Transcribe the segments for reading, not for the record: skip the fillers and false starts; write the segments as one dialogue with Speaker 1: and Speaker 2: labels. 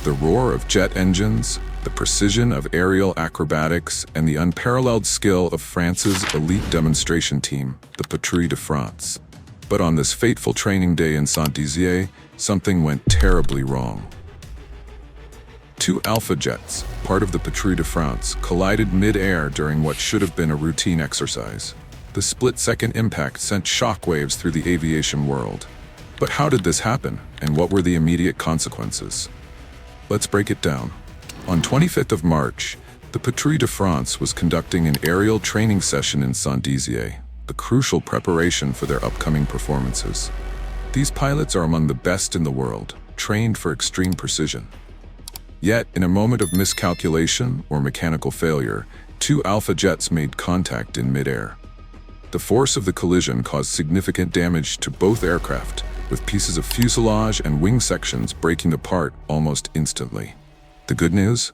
Speaker 1: The roar of jet engines, the precision of aerial acrobatics, and the unparalleled skill of France's elite demonstration team, the Patrouille de France. But on this fateful training day in Saint-Dizier, something went terribly wrong. Two Alpha jets, part of the Patrouille de France, collided mid-air during what should have been a routine exercise. The split-second impact sent shockwaves through the aviation world. But how did this happen, and what were the immediate consequences? Let's break it down. On 25th of March, the Patrouille de France was conducting an aerial training session in Saint-Dizier, the crucial preparation for their upcoming performances. These pilots are among the best in the world, trained for extreme precision. Yet, in a moment of miscalculation or mechanical failure, two Alpha jets made contact in mid-air. The force of the collision caused significant damage to both aircraft, with pieces of fuselage and wing sections breaking apart almost instantly. The good news?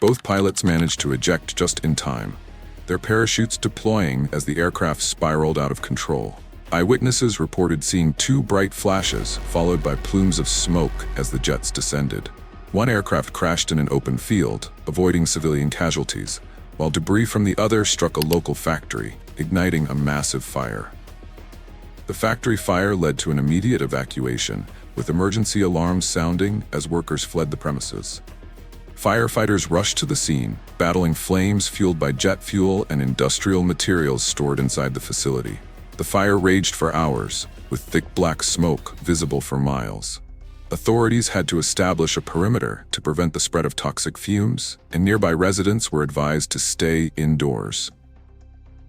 Speaker 1: Both pilots managed to eject just in time, their parachutes deploying as the aircraft spiraled out of control. Eyewitnesses reported seeing two bright flashes, followed by plumes of smoke as the jets descended. One aircraft crashed in an open field, avoiding civilian casualties, while debris from the other struck a local factory, igniting a massive fire. The factory fire led to an immediate evacuation, with emergency alarms sounding as workers fled the premises. Firefighters rushed to the scene, battling flames fueled by jet fuel and industrial materials stored inside the facility. The fire raged for hours, with thick black smoke visible for miles. Authorities had to establish a perimeter to prevent the spread of toxic fumes, and nearby residents were advised to stay indoors.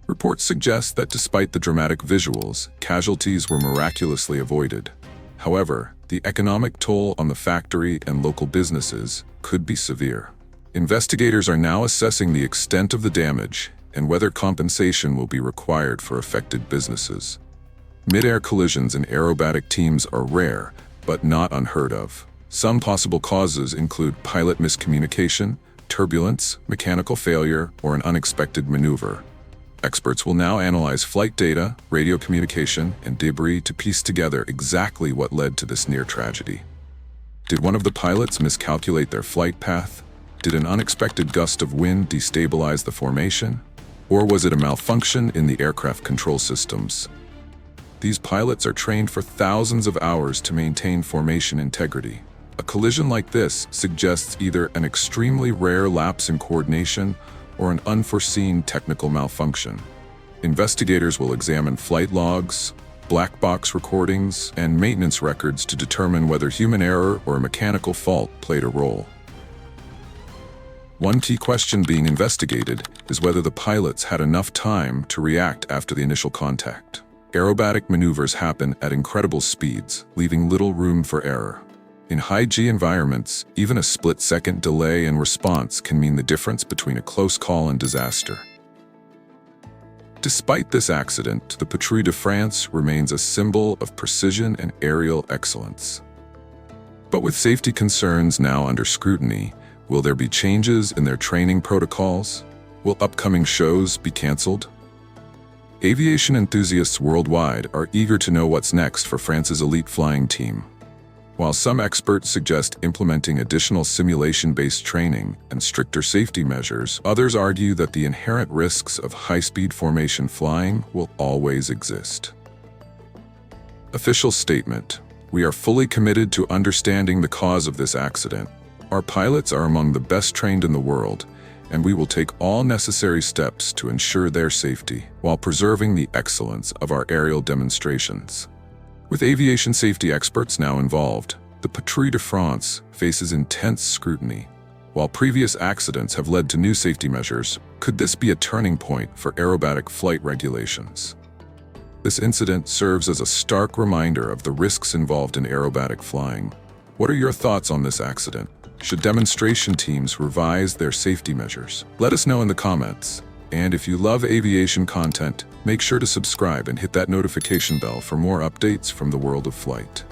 Speaker 1: Reports suggest that despite the dramatic visuals, casualties were miraculously avoided. However, the economic toll on the factory and local businesses could be severe. Investigators are now assessing the extent of the damage and whether compensation will be required for affected businesses. Mid-air collisions in aerobatic teams are rare, but not unheard of. Some possible causes include pilot miscommunication, turbulence, mechanical failure, or an unexpected maneuver. Experts will now analyze flight data, radio communication, and debris to piece together exactly what led to this near tragedy. Did one of the pilots miscalculate their flight path? Did an unexpected gust of wind destabilize the formation? Or was it a malfunction in the aircraft control systems? These pilots are trained for thousands of hours to maintain formation integrity. A collision like this suggests either an extremely rare lapse in coordination or an unforeseen technical malfunction. Investigators will examine flight logs, black box recordings, and maintenance records to determine whether human error or a mechanical fault played a role. One key question being investigated is whether the pilots had enough time to react after the initial contact. Aerobatic maneuvers happen at incredible speeds, leaving little room for error. In high-G environments, even a split-second delay in response can mean the difference between a close call and disaster. Despite this accident, the Patrouille de France remains a symbol of precision and aerial excellence. But with safety concerns now under scrutiny, will there be changes in their training protocols? Will upcoming shows be canceled? Aviation enthusiasts worldwide are eager to know what's next for France's elite flying team. While some experts suggest implementing additional simulation-based training and stricter safety measures, others argue that the inherent risks of high-speed formation flying will always exist. Official statement: we are fully committed to understanding the cause of this accident. Our pilots are among the best trained in the world, and we will take all necessary steps to ensure their safety while preserving the excellence of our aerial demonstrations. With aviation safety experts now involved, the Patrouille de France faces intense scrutiny. While previous accidents have led to new safety measures, could this be a turning point for aerobatic flight regulations? This incident serves as a stark reminder of the risks involved in aerobatic flying. What are your thoughts on this accident? Should demonstration teams revise their safety measures? Let us know in the comments. And if you love aviation content, make sure to subscribe and hit that notification bell for more updates from the world of flight.